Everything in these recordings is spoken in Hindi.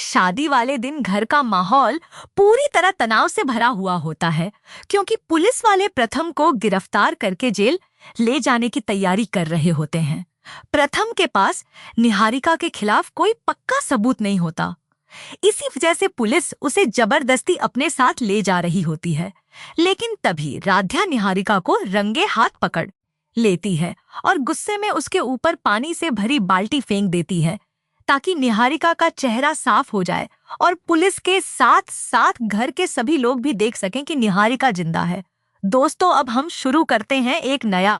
शादी वाले दिन घर का माहौल पूरी तरह तनाव से भरा हुआ होता है, क्योंकि पुलिस वाले प्रथम को गिरफ्तार करके जेल ले जाने की तैयारी कर रहे होते हैं। प्रथम के पास निहारिका के खिलाफ कोई पक्का सबूत नहीं होता। इसी वजह से पुलिस उसे जबरदस्ती अपने साथ ले जा रही होती है। लेकिन तभी राध्या निहारिका को रंगे हाथ पकड़ लेती है और गुस्से में उसके ऊपर पानी से भरी बाल्टी फेंक देती है, ताकि निहारिका का चेहरा साफ हो जाए और पुलिस के साथ साथ घर के सभी लोग भी देख सकें कि निहारिका जिंदा है। दोस्तों, अब हम शुरू करते हैं एक नया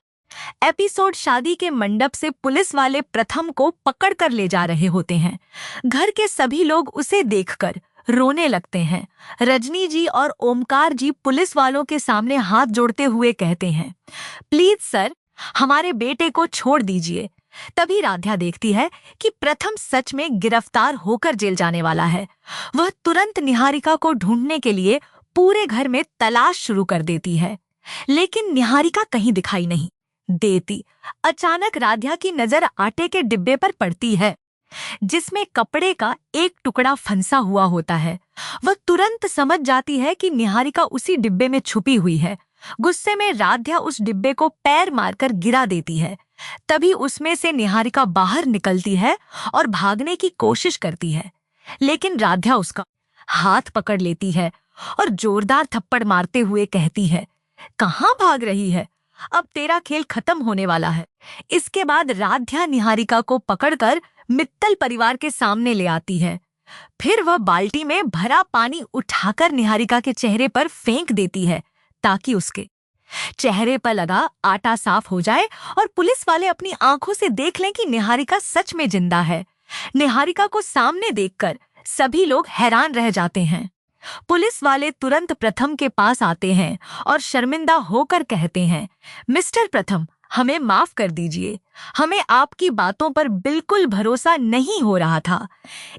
एपिसोड। शादी के मंडप से पुलिस वाले प्रथम को पकड़ कर ले जा रहे होते हैं। घर के सभी लोग उसे देखकर रोने लगते हैं। रजनी जी और ओमकार जी पुलिस वालों के सामने हाथ जोड़ते हुए कहते हैं, प्लीज सर, हमारे बेटे को छोड़ दीजिए। तभी राध्या देखती है कि प्रथम सच में गिरफ्तार होकर जेल जाने वाला है। वह तुरंत निहारिका को ढूंढने के लिए पूरे घर में तलाश शुरू कर देती है, लेकिन निहारिका कहीं दिखाई नहीं देती। अचानक राध्या की नजर आटे के डिब्बे पर पड़ती है, जिसमें कपड़े का एक टुकड़ा फंसा हुआ होता है। वह तुरंत समझ जाती है कि निहारिका उसी डिब्बे में छुपी हुई है। गुस्से में राध्या उस डिब्बे को पैर मारकर गिरा देती है। तभी उसमें से निहारिका बाहर निकलती है और भागने की कोशिश करती है, लेकिन राध्या उसका हाथ पकड़ लेती है और जोरदार थप्पड़ मारते हुए कहती है, कहाँ भाग रही है? अब तेरा खेल खत्म होने वाला है। इसके बाद राध्या निहारिका को पकड़कर मित्तल परिवार के सामने ले आती है। फिर वह बाल्टी में भरा पानी उठाकर निहारिका के चेहरे पर फेंक देती है, ताकि उसके चेहरे पर लगा आटा साफ हो जाए और पुलिस वाले अपनी आंखों से देख लें कि निहारिका सच में जिंदा है। निहारिका को सामने देखकर सभी लोग हैरान रह जाते हैं। पुलिस वाले तुरंत प्रथम के पास आते हैं और शर्मिंदा होकर कहते हैं, मिस्टर प्रथम, हमें माफ कर दीजिए। हमें आपकी बातों पर बिल्कुल भरोसा नहीं हो रहा था,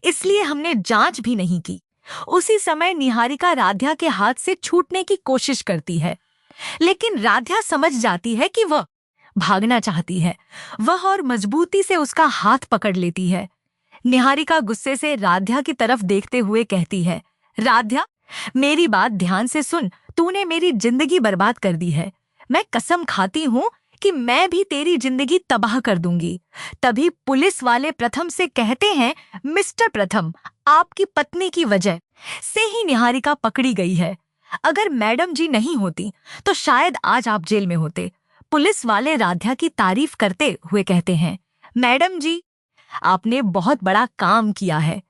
इसलिए हमने जांच भी नहीं की। उसी समय निहारिका राध्या के हाथ से छूटने की कोशिश करती है, लेकिन राध्या समझ जाती है कि वह भागना चाहती है। वह और मजबूती से उसका हाथ पकड़ लेती है। निहारिका गुस्से से राध्या की तरफ देखते हुए कहती है, राध्या, मेरी बात ध्यान से सुन। तूने मेरी जिंदगी बर्बाद कर दी है। मैं कसम खाती हूँ कि मैं भी तेरी जिंदगी तबाह कर दूंगी। तभी पुलिस वाले प्रथम से कहते हैं, मिस्टर प्रथम, आपकी पत्नी की वजह से ही निहारिका पकड़ी गई है। अगर मैडम जी नहीं होती तो शायद आज आप जेल में होते। पुलिस वाले राध्या की तारीफ करते हुए कहते हैं, मैडम जी, आपने बहुत बड़ा काम किया है।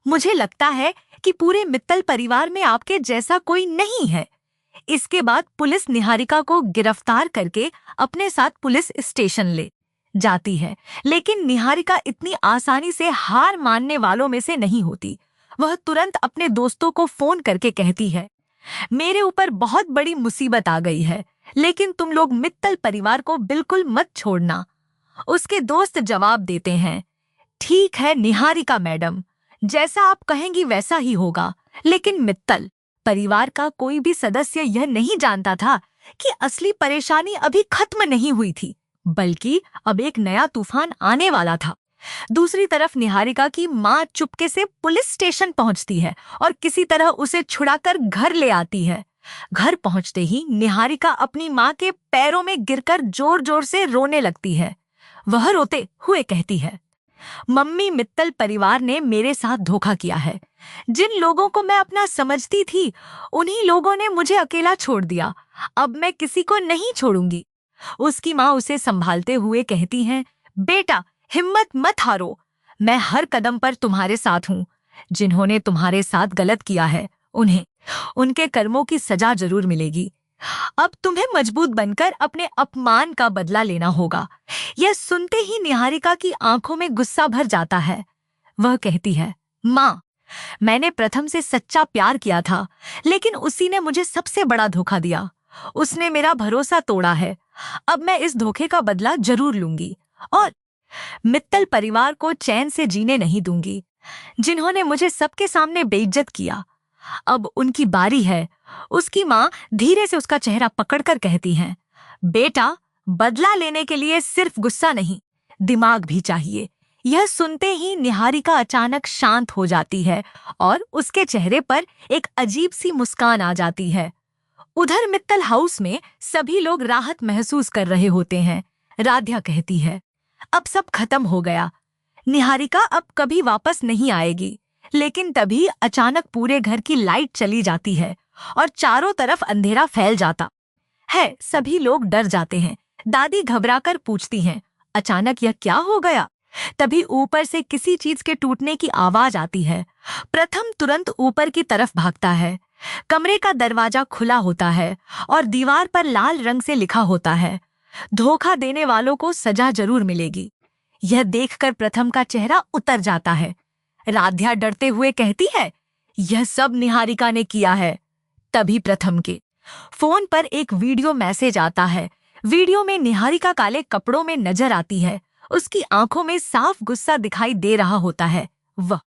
मुझे लगता है कि पूरे मित्तल परिवार में आपके जैसा कोई नहीं है। इसके बाद पुलिस निहारिका को गिरफ्तार करके अपने साथ पुलिस स्टेशन ले जाती है, लेकिन निहारिका इतनी आसानी से हार मानने वालों में से नहीं होती। वह तुरंत अपने दोस्तों को फोन करके कहती है, मेरे ऊपर बहुत बड़ी मुसीबत आ गई है, लेकिन तुम लोग मित्तल परिवार को बिल्कुल मत छोड़ना। उसके दोस्त जवाब देते हैं, ठीक है निहारिका मैडम, जैसा आप कहेंगी वैसा ही होगा। लेकिन मित्तल परिवार का कोई भी सदस्य यह नहीं जानता था कि असली परेशानी अभी खत्म नहीं हुई थी, बल्कि अब एक नया तूफान आने वाला था। दूसरी तरफ निहारिका की मां चुपके से पुलिस स्टेशन पहुंचती है और किसी तरह उसे छुड़ाकर घर ले आती है। घर पहुंचते ही निहारिका अपनी मां के पैरों में गिरकर जोर जोर से रोने लगती है। वह रोते हुए कहती है, मम्मी, मित्तल परिवार ने मेरे साथ धोखा किया है। जिन लोगों को मैं अपना समझती थी, उन्हीं लोगों ने मुझे अकेला छोड़ दिया। अब मैं किसी को नहीं छोड़ूंगी। उसकी माँ उसे संभालते हुए कहती हैं, बेटा, हिम्मत मत हारो। मैं हर कदम पर तुम्हारे साथ हूँ। जिन्होंने तुम्हारे साथ गलत किया है, उन्हें उनके कर्मों की सजा जरूर मिलेगी। अब तुम्हें मजबूत बनकर अपने अपमान का बदला लेना होगा। यह सुनते ही निहारिका की आंखों में गुस्सा भर जाता है। वह कहती है, माँ, मैंने प्रथम से सच्चा प्यार किया था, लेकिन उसी ने मुझे सबसे बड़ा धोखा दिया। उसने मेरा भरोसा तोड़ा है। अब मैं इस धोखे का बदला जरूर लूंगी और मित्तल परिवार को चैन से जीने नहीं दूंगी। जिन्होंने मुझे सबके सामने बेइज्जत किया, अब उनकी बारी है। उसकी माँ धीरे से उसका चेहरा पकड़कर कहती हैं, बेटा, बदला लेने के लिए सिर्फ गुस्सा नहीं, दिमाग भी चाहिए। यह सुनते ही निहारिका अचानक शांत हो जाती है और उसके चेहरे पर एक अजीब सी मुस्कान आ जाती है। उधर मित्तल हाउस में सभी लोग राहत महसूस कर रहे होते हैं। राध्या कहती है, अब सब खत्म हो गया, निहारिका अब कभी वापस नहीं आएगी। लेकिन तभी अचानक पूरे घर की लाइट चली जाती है और चारों तरफ अंधेरा फैल जाता है। सभी लोग डर जाते हैं। दादी घबराकर पूछती हैं, अचानक यह क्या हो गया? तभी ऊपर से किसी चीज के टूटने की आवाज आती है। प्रथम तुरंत ऊपर की तरफ भागता है। कमरे का दरवाजा खुला होता है और दीवार पर लाल रंग से लिखा होता है, धोखा देने वालों को सजा जरूर मिलेगी। यह देखकर प्रथम का चेहरा उतर जाता है। राध्या डरते हुए कहती है, यह सब निहारिका ने किया है। तभी प्रथम के फोन पर एक वीडियो मैसेज आता है। वीडियो में निहारिका काले कपड़ों में नजर आती है। उसकी आंखों में साफ गुस्सा दिखाई दे रहा होता है। वह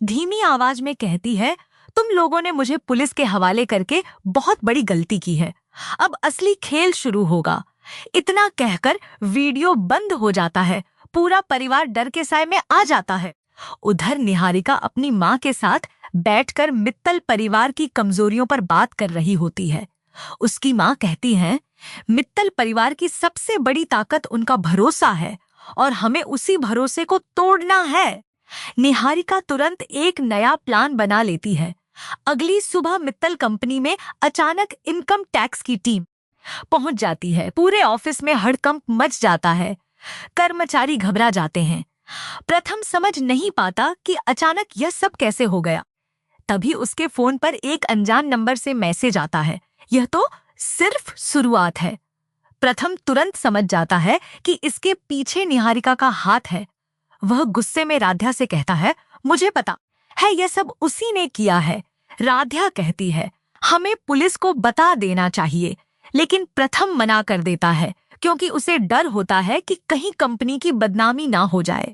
धीमी आवाज में कहती है, तुम लोगों ने मुझे पुलिस के हवाले करके बहुत बड़ी गलती की है। अब असली खेल शुरू होगा। इतना कहकर वीडियो बंद हो जाता है। पूरा परिवार डर के साए में आ जाता है। उधर निहारिका अपनी माँ के साथ बैठकर मित्तल परिवार की कमजोरियों पर बात कर रही होती है। उसकी माँ कहती है, मित्तल परिवार की सबसे बड़ी ताकत उनका भरोसा है और हमें उसी भरोसे को तोड़ना है। निहारिका तुरंत एक नया प्लान बना लेती है। अगली सुबह मित्तल कंपनी में अचानक इनकम टैक्स की टीम पहुंच जाती है। पूरे ऑफिस में हड़कंप मच जाता है। कर्मचारी घबरा जाते हैं। प्रथम समझ नहीं पाता कि अचानक यह सब कैसे हो गया। तभी उसके फोन पर एक अनजान नंबर से मैसेज आता है। यह तो सिर्फ शुरुआत है। प्रथम तुरंत समझ जाता है कि इसके पीछे निहारिका का हाथ है। वह गुस्से में राध्या से कहता है, मुझे पता है यह सब उसी ने किया है। राध्या कहती है, हमें पुलिस को बता देना चाहिए। लेकिन प्रथम मना कर देता है क्योंकि उसे डर होता है कि कहीं कंपनी की बदनामी ना हो जाए।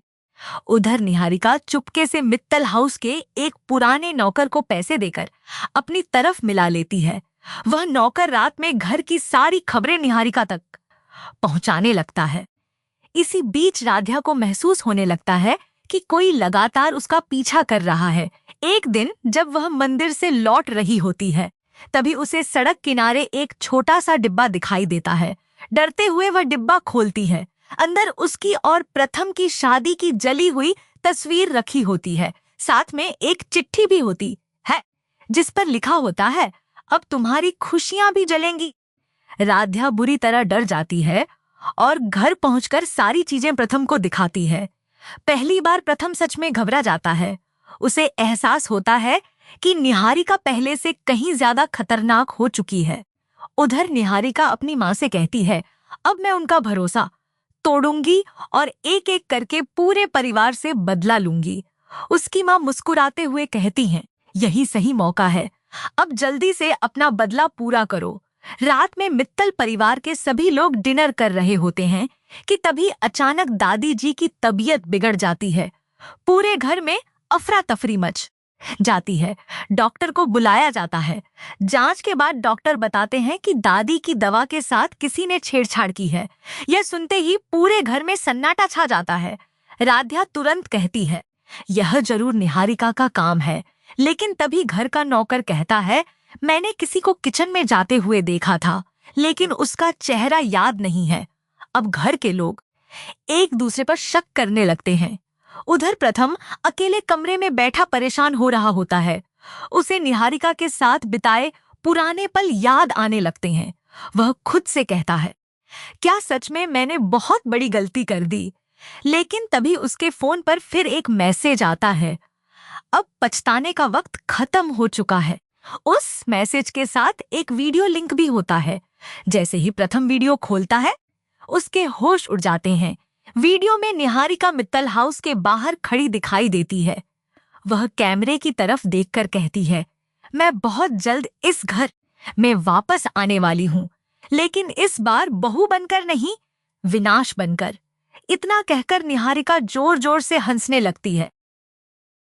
उधर निहारिका चुपके से मित्तल हाउस के एक पुराने नौकर को पैसे देकर अपनी तरफ मिला लेती है। वह नौकर रात में घर की सारी खबरें निहारिका तक पहुंचाने लगता है। इसी बीच राध्या को महसूस होने लगता है कि कोई लगातार उसका पीछा कर रहा है। एक दिन जब वह मंदिर से लौट रही होती है, तभी उसे सड़क किनारे एक छोटा सा डिब्बा दिखाई देता है। डरते हुए वह डिब्बा खोलती है। अंदर उसकी और प्रथम की शादी की जली हुई तस्वीर रखी होती है। साथ में एक चिट्ठी भी होती है जिस पर लिखा होता है, अब तुम्हारी खुशियां भी जलेंगी। राध्या बुरी तरह डर जाती है और घर पहुंचकर सारी चीजें प्रथम को दिखाती है। पहली बार प्रथम सच में घबरा जाता है। उसे एहसास होता है कि निहारिका पहले से कहीं ज्यादा खतरनाक हो चुकी है। उधर निहारिका अपनी माँ से कहती है, अब मैं उनका भरोसा तोड़ूंगी और एक एक करके पूरे परिवार से बदला लूंगी। उसकी माँ मुस्कुराते हुए कहती हैं, यही सही मौका है, अब जल्दी से अपना बदला पूरा करो। रात में मित्तल परिवार के सभी लोग डिनर कर रहे होते हैं कि तभी अचानक दादी जी की तबीयत बिगड़ जाती है। पूरे घर में अफरा तफरी मच जाती है। डॉक्टर को बुलाया जाता है। जांच के बाद डॉक्टर बताते हैं कि दादी की दवा के साथ किसी ने छेड़छाड़ की है। यह सुनते ही पूरे घर में सन्नाटा छा जाता है। राध्या तुरंत कहती है, यह जरूर निहारिका का काम है। लेकिन तभी घर का नौकर कहता है, मैंने किसी को किचन में जाते हुए देखा था, लेकिन उसका चेहरा याद नहीं है। अब घर के लोग एक दूसरे पर शक करने लगते हैं। उधर प्रथम अकेले कमरे में बैठा परेशान हो रहा होता है। उसे निहारिका के साथ बिताए पुराने पल याद आने लगते हैं। वह खुद से कहता है, क्या सच में मैंने बहुत बड़ी गलती कर दी। लेकिन तभी उसके फोन पर फिर एक मैसेज आता है। अब पछताने का वक्त खत्म हो चुका है। उस मैसेज के साथ एक वीडियो लिंक भी होता है। जैसे ही प्रथम वीडियो खोलता है, उसके होश उड़ जाते हैं। वीडियो में निहारिका मित्तल हाउस के बाहर खड़ी दिखाई देती है। वह कैमरे की तरफ देखकर कहती है, मैं बहुत जल्द इस घर में वापस आने वाली हूँ, लेकिन इस बार बहू बनकर नहीं, विनाश बनकर। इतना कहकर निहारिका जोर जोर से हंसने लगती है।